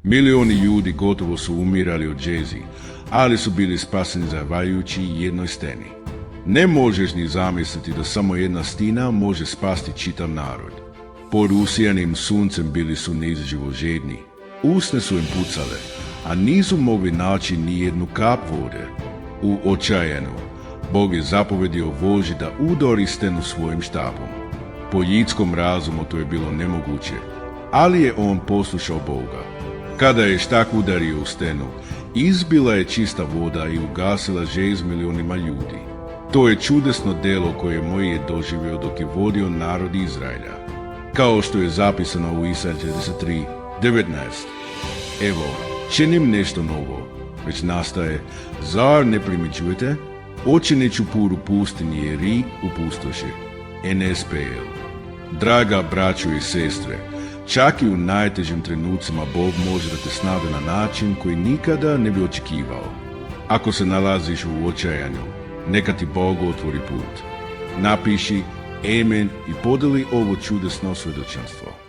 Milioni ljudi gotovo su umirali od žeđi, ali su bili spaseni zahvaljujući jednoj steni. Ne možeš ni zamisliti da samo jedna stina može spasti čitav narod. Pod usijanim suncem bili su neizživo žedni. Usne su im pucale, a nisu mogli naći ni jednu kap vode. U očajanju, Bog je zapovedio vođi da udari stenu svojim štapom. Po ljudskom razumu to je bilo nemoguće, ali je on poslušao Boga. Kada je štak udario u stenu, izbila je čista voda i ugasila žeđ milionima ljudi. To je čudesno delo koje Moj je doživio dok je vodio narod Izraelja. Kao što je zapisano u Isaija 43:19. Evo, činim nešto novo, već nastaje, zar ne primjećujete? Očiniću put u pustinji i rik u pustoši. NSPL. Draga braćo i sestre, čak i u najtežim trenucima Bog može da te snade na način koji nikada ne bi očekivao. Ako se nalaziš u očajanju, neka ti Bog otvori put. Napiši amen i podeli ovo čudesno svjedočanstvo.